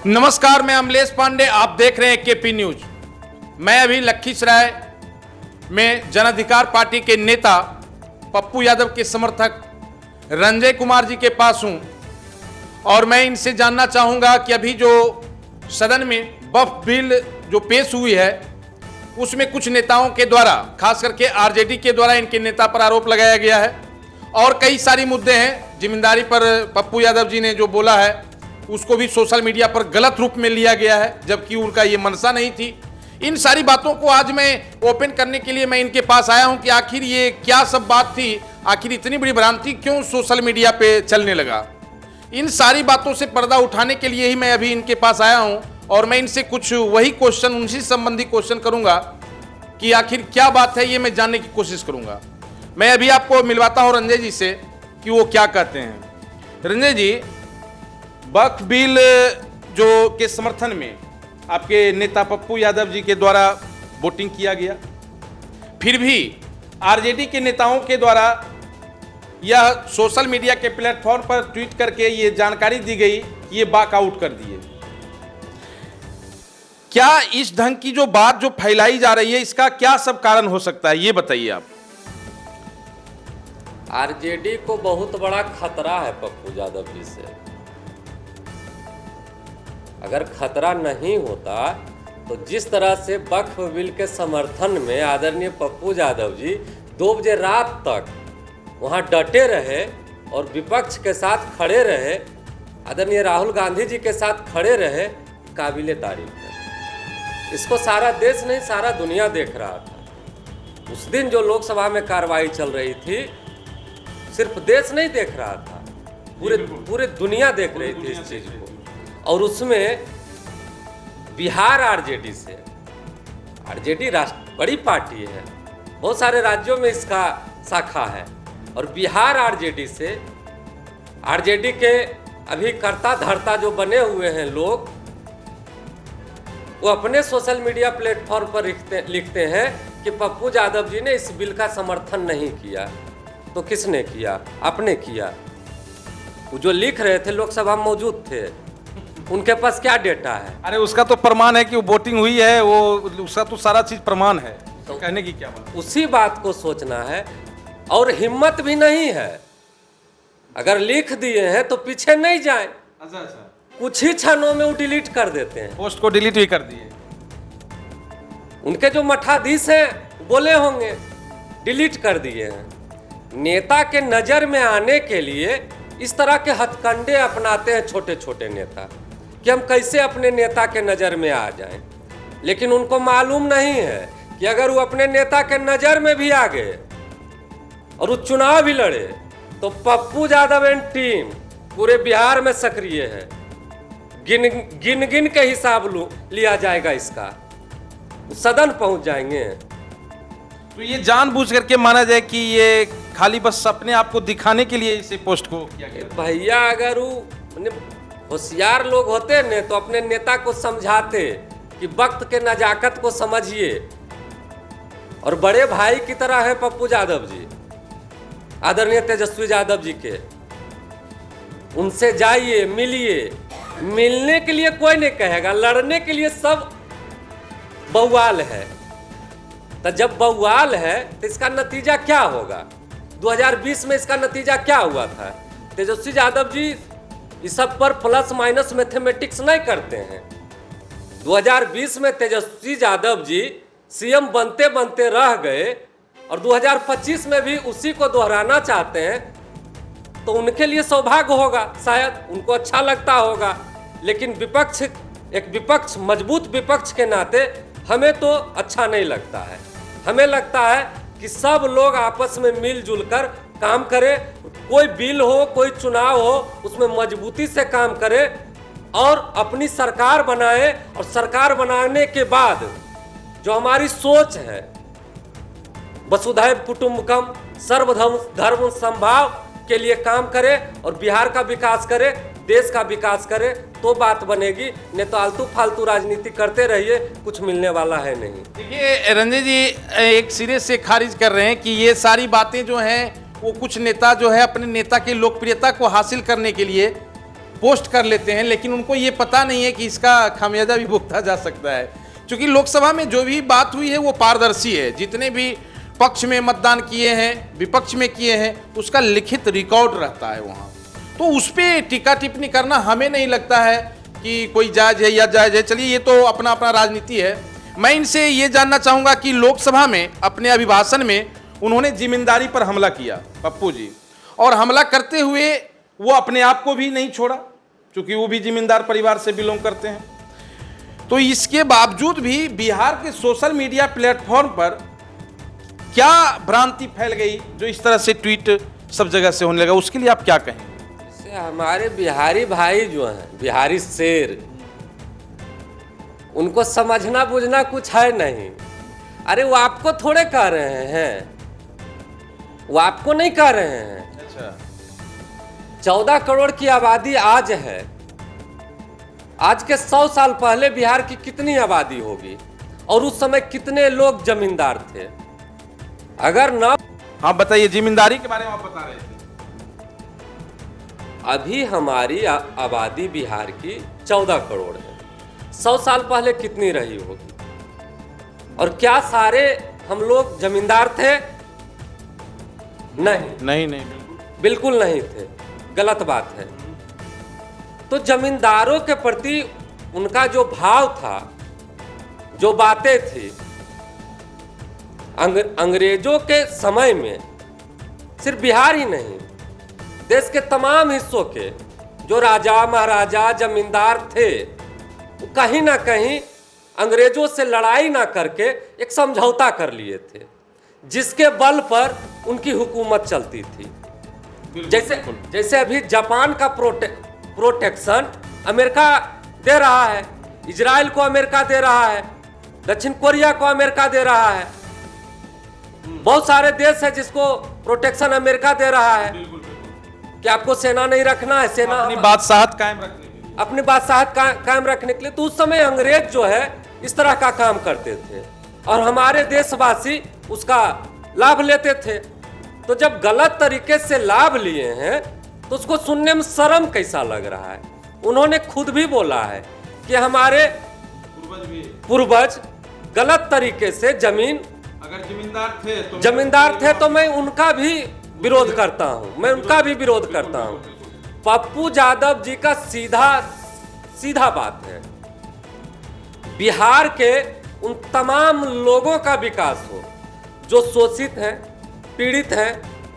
नमस्कार, मैं अमलेश पांडे, आप देख रहे हैं केपी न्यूज। मैं अभी लखीसराय में जन अधिकार पार्टी के नेता पप्पू यादव के समर्थक रंजय कुमार जी के पास हूं और मैं इनसे जानना चाहूंगा कि अभी जो सदन में वक्फ बिल जो पेश हुई है उसमें कुछ नेताओं के द्वारा, खास करके आरजेडी के द्वारा इनके नेता पर आरोप लगाया गया है और कई सारी मुद्दे हैं। जिम्मेदारी पर पप्पू यादव जी ने जो बोला है उसको भी सोशल मीडिया पर गलत रूप में लिया गया है, जबकि उनका ये मंशा नहीं थी। इन सारी बातों को आज मैं ओपन करने के लिए मैं इनके पास आया हूं कि आखिर ये क्या सब बात थी, आखिर इतनी बड़ी भ्रांति क्यों सोशल मीडिया पे चलने लगा। इन सारी बातों से पर्दा उठाने के लिए ही मैं अभी इनके पास आया हूं और मैं इनसे कुछ वही क्वेश्चन, उनसे संबंधी क्वेश्चन करूंगा कि आखिर क्या बात है, ये मैं जानने की कोशिश करूंगा। मैं अभी आपको मिलवाता हूं रंजय जी से कि वो क्या कहते हैं। रंजय जी, वक्फ बिल जो के समर्थन में आपके नेता पप्पू यादव जी के द्वारा वोटिंग किया गया, फिर भी आरजेडी के नेताओं के द्वारा यह सोशल मीडिया के प्लेटफॉर्म पर ट्वीट करके ये जानकारी दी गई कि ये वॉकआउट कर दिए। क्या इस ढंग की जो बात जो फैलाई जा रही है, इसका क्या सब कारण हो सकता है, ये बताइए आप। आरजेडी को बहुत बड़ा खतरा है पप्पू यादव जी से। अगर खतरा नहीं होता तो जिस तरह से वक्फ बिल के समर्थन में आदरणीय पप्पू यादव जी 2 बजे रात तक वहां डटे रहे और विपक्ष के साथ खड़े रहे, आदरणीय राहुल गांधी जी के साथ खड़े रहे, काबिले तारीफ है। इसको सारा देश नहीं, सारा दुनिया देख रहा था। उस दिन जो लोकसभा में कार्रवाई चल रही थी, सिर्फ देश नहीं देख रहा था, पूरे दुनिया देख रही थी इस चीज को। और उसमें बिहार आरजेडी से, आरजेडी राष्ट्र बड़ी पार्टी है, बहुत सारे राज्यों में इसका शाखा है, और बिहार आरजेडी से, आरजेडी के अभी कर्ता धर्ता जो बने हुए हैं लोग, वो अपने सोशल मीडिया प्लेटफॉर्म पर लिखते हैं कि पप्पू यादव जी ने इस बिल का समर्थन नहीं किया। तो किसने किया? आपने किया। वो जो लिख रहे थे लोकसभा में मौजूद थे, उनके पास क्या डेटा है? अरे उसका तो प्रमाण है कि वो वोटिंग हुई है, वो उसका तो सारा चीज प्रमाण है, तो कहने की क्या बात। उसी बात को सोचना है और हिम्मत भी नहीं है। अगर लिख दिए हैं तो पीछे नहीं जाए। अच्छा, कुछ ही क्षणों में वो डिलीट कर देते हैं, पोस्ट को डिलीट भी कर दिए। उनके जो मठाधीश हैं बोले होंगे, डिलीट कर दिए हैं। नेता के नजर में आने के लिए इस तरह के हथकंडे अपनाते हैं छोटे छोटे नेता कि हम कैसे अपने नेता के नज़र में आ जाएं। लेकिन उनको मालूम नहीं है कि अगर वो अपने नेता के नज़र में भी आ गए और वो चुनाव भी लड़े तो पप्पू यादव एंड टीम पूरे बिहार में सक्रिय है। गिन गिन के हिसाब लिया जाएगा इसका, सदन पहुंच जाएंगे। तो ये जानबूझ करके माना जाए कि ये खाली बस अपने आप को दिखाने के लिए इसे पोस्ट को किया गया। भैया, अगर वो होशियार लोग होते ने तो अपने नेता को समझाते कि वक्त के नजाकत को समझिए। और बड़े भाई की तरह है पप्पू यादव जी, आदरणीय तेजस्वी यादव जी के। उनसे जाइए, मिलिए। मिलने के लिए कोई नहीं कहेगा, लड़ने के लिए सब बवाल है। तो जब बवाल है तो इसका नतीजा क्या होगा? 2020 में इसका नतीजा क्या हुआ था? तेजस्वी यादव जी इस सब पर प्लस माइनस मैथमेटिक्स नहीं करते हैं। 2020 में तेजस्वी यादव जी सीएम बनते बनते रह गए और 2025 में भी उसी को दोहराना चाहते हैं, तो उनके लिए सौभाग्य होगा, शायद उनको अच्छा लगता होगा। लेकिन विपक्ष, एक विपक्ष, मजबूत विपक्ष के नाते हमें तो अच्छा नहीं लगता है। हमें लगता है कि सब लोग आपस में मिलजुल कर काम करें, कोई बिल हो, कोई चुनाव हो, उसमें मजबूती से काम करे और अपनी सरकार बनाए। और सरकार बनाने के बाद जो हमारी सोच है, वसुधैव कुटुंबकम, सर्वधर्म समभाव के लिए काम करे और बिहार का विकास करे, देश का विकास करे, तो बात बनेगी। नहीं तो आलतू फालतू राजनीति करते रहिए, कुछ मिलने वाला है नहीं। देखिए रंजय जी, एक सिरे से खारिज कर रहे हैं कि ये सारी बातें जो हैं वो कुछ नेता जो है अपने नेता की लोकप्रियता को हासिल करने के लिए पोस्ट कर लेते हैं, लेकिन उनको ये पता नहीं है कि इसका खामियाजा भी भुगता जा सकता है। क्योंकि लोकसभा में जो भी बात हुई है वो पारदर्शी है। जितने भी पक्ष में मतदान किए हैं, विपक्ष में किए हैं, उसका लिखित रिकॉर्ड रहता है वहाँ। तो उस पर टीका टिप्पणी करना हमें नहीं लगता है कि कोई जायज है या जायज है। चलिए, ये तो अपना अपना राजनीति है। मैं इनसे ये जानना चाहूँगा कि लोकसभा में अपने अभिभाषण में उन्होंने जिम्मेदारी पर हमला किया पप्पू जी, और हमला करते हुए वो अपने आप को भी नहीं छोड़ा, क्योंकि वो भी जिम्मेदार परिवार से बिलोंग करते हैं। तो इसके बावजूद भी बिहार के सोशल मीडिया प्लेटफॉर्म पर क्या भ्रांति फैल गई जो इस तरह से ट्वीट सब जगह से होने लगा, उसके लिए आप क्या कहेंगे? जैसे हमारे बिहारी भाई जो हैं, बिहारी शेर, उनको समझना बुझना कुछ है नहीं। अरे वो आपको थोड़े कह रहे हैं, वो आपको नहीं कह रहे हैं। अच्छा, 14 करोड़ की आबादी आज है। आज के 100 साल पहले बिहार की कितनी आबादी होगी, और उस समय कितने लोग जमींदार थे? अगर ना, हाँ बताइए, जिम्मेदारी के बारे में आप बता रहे थे। अभी हमारी आबादी बिहार की 14 करोड़ है। 100 साल पहले कितनी रही होगी? और क्या सारे हम लोग जमींदार थे? नहीं, बिल्कुल नहीं थे। गलत बात है। तो जमींदारों के प्रति उनका जो भाव था, जो बातें थी, अंग्रेजों के समय में सिर्फ बिहार ही नहीं, देश के तमाम हिस्सों के जो राजा महाराजा जमींदार थे, वो कहीं ना कहीं अंग्रेजों से लड़ाई ना करके एक समझौता कर लिए थे, जिसके बल पर उनकी हुकूमत चलती थी। जैसे अभी जापान का प्रोटेक्शन अमेरिका दे रहा है, इजराइल को अमेरिका दे रहा है, दक्षिण कोरिया को अमेरिका दे रहा है। बहुत सारे देश है जिसको प्रोटेक्शन अमेरिका दे रहा है कि आपको सेना नहीं रखना है, सेना अपनी बादशाहत कायम रखने के लिए, अपनी बादशाहत कायम रखने के लिए। तो उस समय अंग्रेज जो है इस तरह का काम करते थे, और हमारे देशवासी उसका लाभ लेते थे। तो जब गलत तरीके से लाभ लिए हैं तो उसको सुनने में शर्म कैसा लग रहा है। उन्होंने खुद भी बोला है कि हमारे पूर्वज गलत तरीके से जमीन, अगर जमींदार थे तो मैं उनका भी विरोध करता हूं, पप्पू यादव जी का सीधा बात है, बिहार के उन तमाम लोगों का विकास हो जो शोषित हैं, पीड़ित हैं,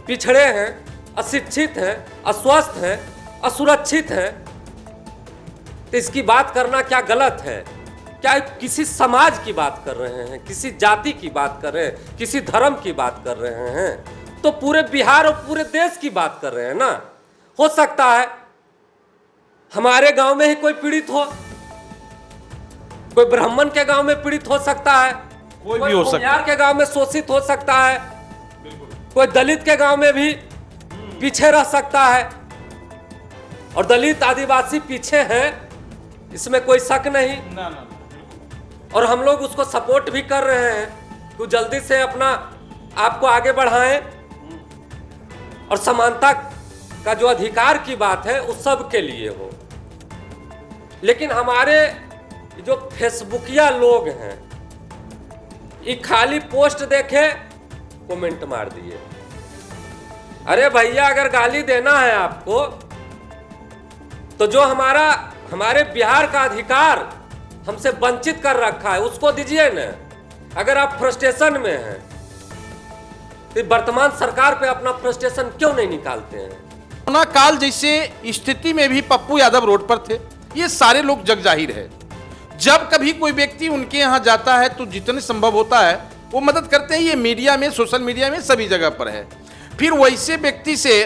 पिछड़े हैं, अशिक्षित हैं, अस्वस्थ हैं, असुरक्षित हैं। तो इसकी बात करना क्या गलत है? क्या किसी समाज की बात कर रहे हैं, किसी जाति की बात कर रहे हैं, किसी धर्म की बात कर रहे हैं? तो पूरे बिहार और पूरे देश की बात कर रहे हैं ना। हो सकता है हमारे गांव में ही कोई पीड़ित हो, कोई ब्राह्मण के गांव में पीड़ित हो सकता है, कोई भी हो सकता है, के गांव में शोषित हो सकता है, कोई दलित के गांव में भी पीछे रह सकता है। और दलित आदिवासी पीछे हैं, इसमें कोई शक नहीं। और हम लोग उसको सपोर्ट भी कर रहे हैं कि जल्दी से अपना आपको आगे बढ़ाएं, और समानता का जो अधिकार की बात है उस सब के लिए हो। लेकिन हमारे जो फेसबुकिया लोग हैं, ये खाली पोस्ट देखे कमेंट मार दिए। अरे भैया, अगर गाली देना है आपको तो जो हमारे बिहार का अधिकार हमसे वंचित कर रखा है उसको दीजिए ना। अगर आप फ्रस्ट्रेशन में हैं तो वर्तमान सरकार पे अपना फ्रस्ट्रेशन क्यों नहीं निकालते हैं? कोरोना काल जैसे स्थिति में भी पप्पू यादव रोड पर थे, ये सारे लोग जग जाहिर है। जब कभी कोई व्यक्ति उनके यहाँ जाता है तो जितने संभव होता है वो मदद करते हैं। ये मीडिया में, सोशल मीडिया में, सभी जगह पर है। फिर वैसे व्यक्ति से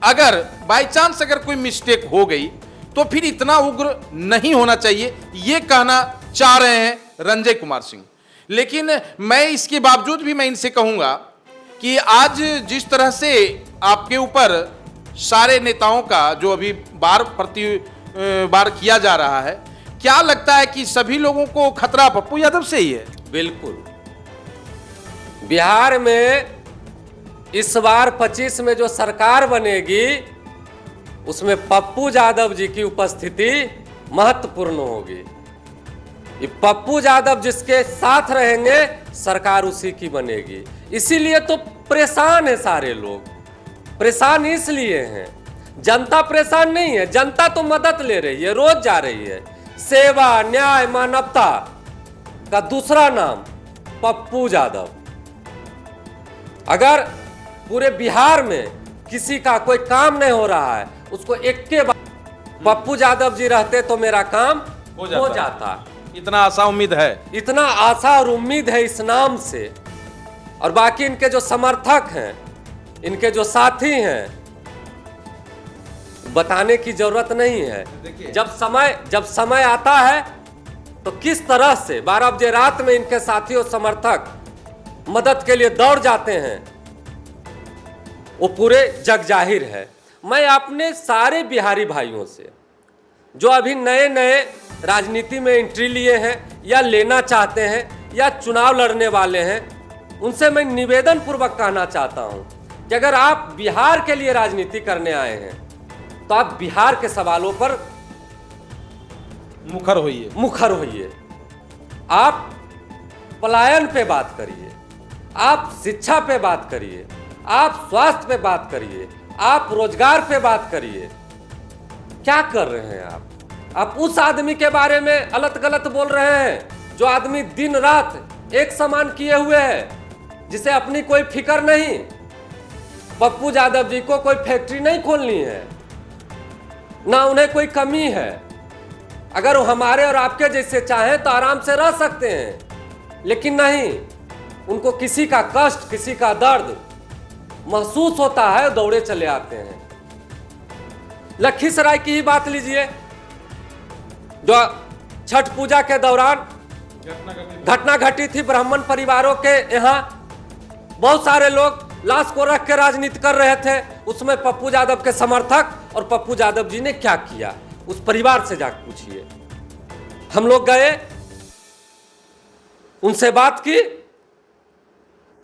अगर बाई चांस अगर कोई मिस्टेक हो गई तो फिर इतना उग्र नहीं होना चाहिए, ये कहना चाह रहे हैं रंजय कुमार सिंह। लेकिन मैं इसके बावजूद भी मैं इनसे कहूंगा कि आज जिस तरह से आपके ऊपर सारे नेताओं का जो अभी बार किया जा रहा है, क्या लगता है कि सभी लोगों को खतरा पप्पू यादव से ही है? बिल्कुल। बिहार में इस बार 25 में जो सरकार बनेगी उसमें पप्पू यादव जी की उपस्थिति महत्वपूर्ण होगी। ये पप्पू यादव जिसके साथ रहेंगे सरकार उसी की बनेगी। इसीलिए तो परेशान है सारे लोग। परेशान इसलिए हैं, जनता परेशान नहीं है, जनता तो मदद ले रही है, रोज जा रही है। सेवा, न्याय, मानवता का दूसरा नाम पप्पू यादव। अगर पूरे बिहार में किसी का कोई काम नहीं हो रहा है, उसको एक के बाद पप्पू यादव जी रहते तो मेरा काम हो जाता। इतना आशा उम्मीद है, इतना आशा और उम्मीद है इस नाम से। और बाकी इनके जो समर्थक हैं, इनके जो साथी हैं, बताने की जरूरत नहीं है। जब समय आता है तो किस तरह से 12 बजे रात में इनके साथी और समर्थक मदद के लिए दौड़ जाते हैं, वो पूरे जग जाहिर है। मैं अपने सारे बिहारी भाइयों से जो अभी नए नए राजनीति में एंट्री लिए हैं या लेना चाहते हैं या चुनाव लड़ने वाले हैं, उनसे मैं निवेदन पूर्वक कहना चाहता हूं कि अगर आप बिहार के लिए राजनीति करने आए हैं तो आप बिहार के सवालों पर मुखर होइए। आप पलायन पे बात करिए, आप शिक्षा पे बात करिए, आप स्वास्थ्य पे बात करिए, आप रोजगार पे बात करिए। क्या कर रहे हैं आप उस आदमी के बारे में अलग गलत बोल रहे हैं जो आदमी दिन रात एक समान किए हुए है, जिसे अपनी कोई फिक्र नहीं। पप्पू यादव जी को कोई फैक्ट्री नहीं खोलनी है, ना उन्हें कोई कमी है। अगर वो हमारे और आपके जैसे चाहें तो आराम से रह सकते हैं, लेकिन नहीं, उनको किसी का कष्ट, किसी का दर्द महसूस होता है, दौड़े चले आते हैं। लखीसराय की ही बात लीजिए, जो छठ पूजा के दौरान घटना घटी थी। ब्राह्मण परिवारों के यहाँ बहुत सारे लोग लाश को रख के राजनीति कर रहे थे। उसमें पप्पू यादव के समर्थक और पप्पू यादव जी ने क्या किया, उस परिवार से जाकर पूछिए। हम लोग गए, उनसे बात की,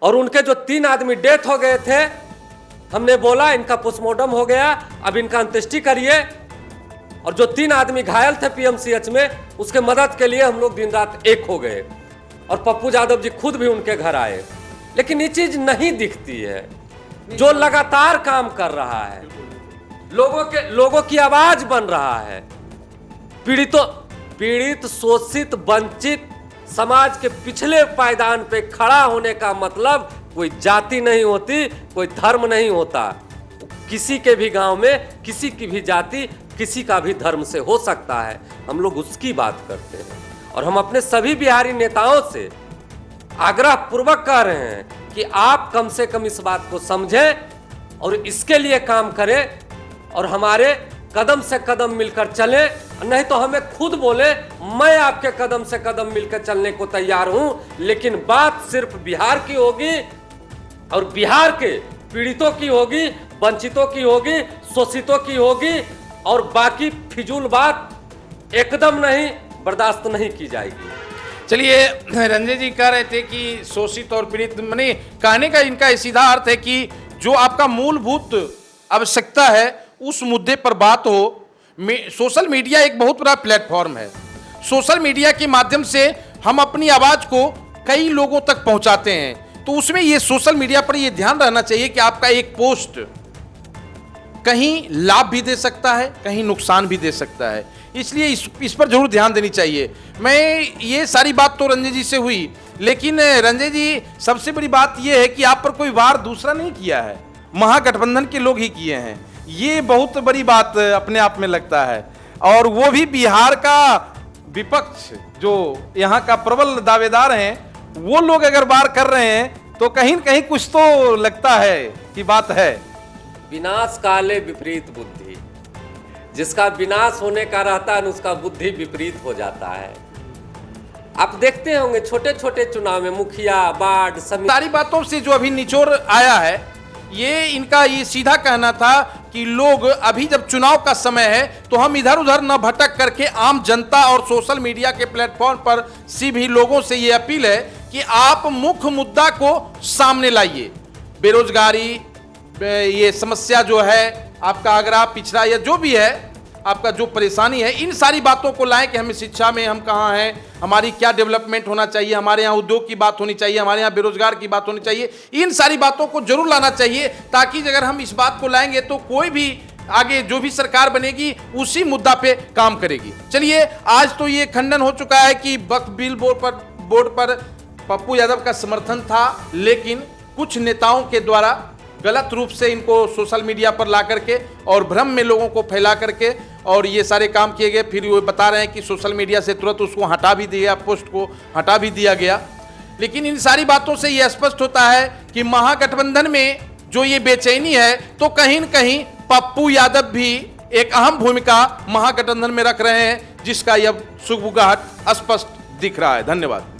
और उनके जो 3 आदमी डेथ हो गए थे, हमने बोला इनका पोस्टमार्टम हो गया, अब इनका अंत्येष्टि करिए। और जो 3 आदमी घायल थे पीएमसीएच में, उसके मदद के लिए हम लोग दिन रात एक हो गए। और पप्पू यादव जी खुद भी उनके घर आए। लेकिन ये चीज नहीं दिखती है, जो लगातार काम कर रहा है, लोगों की आवाज बन रहा है। पीड़ित, शोषित, वंचित समाज के पिछले पायदान पे खड़ा होने का मतलब कोई जाति नहीं होती, कोई धर्म नहीं होता। किसी के भी गांव में किसी की भी जाति, किसी का भी धर्म से हो सकता है। हम लोग उसकी बात करते हैं। और हम अपने सभी बिहारी नेताओं से आग्रह पूर्वक कह रहे हैं कि आप कम से कम इस बात को समझें और इसके लिए काम करें, और हमारे कदम से कदम मिलकर चलें। नहीं तो हमें खुद बोले, मैं आपके कदम से कदम मिलकर चलने को तैयार हूं, लेकिन बात सिर्फ बिहार की होगी और बिहार के पीड़ितों की होगी, वंचितों की होगी, शोषितों की होगी, और बाकी फिजूल बात एकदम नहीं बर्दाश्त नहीं की जाएगी। चलिए, रंजय जी कह रहे थे कि शोषित और पीड़ित, माने कहने का इनका सीधा अर्थ है कि जो आपका मूलभूत आवश्यकता है उस मुद्दे पर बात हो। सोशल मीडिया एक बहुत बड़ा प्लेटफॉर्म है। सोशल मीडिया के माध्यम से हम अपनी आवाज को कई लोगों तक पहुंचाते हैं, तो उसमें ये सोशल मीडिया पर ये ध्यान रहना चाहिए कि आपका एक पोस्ट कहीं लाभ भी दे सकता है, कहीं नुकसान भी दे सकता है। इसलिए इस पर जरूर ध्यान देनी चाहिए। मैं ये सारी बात तो रंजय जी से हुई, लेकिन रंजय जी सबसे बड़ी बात यह है कि आप पर कोई वार दूसरा नहीं किया है, महागठबंधन के लोग ही किए हैं। ये बहुत बड़ी बात अपने आप में लगता है। और वो भी बिहार का विपक्ष, जो यहाँ का प्रबल दावेदार हैं, वो लोग अगर वार कर रहे हैं तो कहीं न कहीं कुछ तो लगता है कि बात है। विनाश काले विपरीत बुद्धि, जिसका विनाश होने का रहता है उसका बुद्धि विपरीत हो जाता है। आप देखते होंगे छोटे छोटे चुनाव में मुखिया, वार्ड समिति, सारी बातों से जो अभी निचोड़ आया है, ये इनका ये सीधा कहना था कि लोग अभी जब चुनाव का समय है तो हम इधर उधर न भटक करके आम जनता और सोशल मीडिया के प्लेटफॉर्म पर सभी लोगों से ये अपील है कि आप मुख्य मुद्दा को सामने लाइए। बेरोजगारी, ये समस्या जो है, आपका अगर आप पिछड़ा या जो भी है आपका जो परेशानी है, इन सारी बातों को लाएं कि हमें शिक्षा में हम कहाँ हैं, हमारी क्या डेवलपमेंट होना चाहिए, हमारे यहाँ उद्योग की बात होनी चाहिए, हमारे यहाँ बेरोजगार की बात होनी चाहिए। इन सारी बातों को जरूर लाना चाहिए, ताकि अगर हम इस बात को लाएंगे तो कोई भी आगे जो भी सरकार बनेगी उसी मुद्दा पे काम करेगी। चलिए, आज तो ये खंडन हो चुका है कि वक्फ बिल बोर्ड पर पप्पू यादव का समर्थन था, लेकिन कुछ नेताओं के द्वारा गलत रूप से इनको सोशल मीडिया पर ला करके और भ्रम में लोगों को फैला करके और ये सारे काम किए गए। फिर वो बता रहे हैं कि सोशल मीडिया से तुरंत उसको हटा भी दिया, पोस्ट को हटा भी दिया गया। लेकिन इन सारी बातों से ये स्पष्ट होता है कि महागठबंधन में जो ये बेचैनी है, तो कहीं न कहीं पप्पू यादव भी एक अहम भूमिका महागठबंधन में रख रहे हैं, जिसका यह सुगबुगाहट स्पष्ट दिख रहा है। धन्यवाद।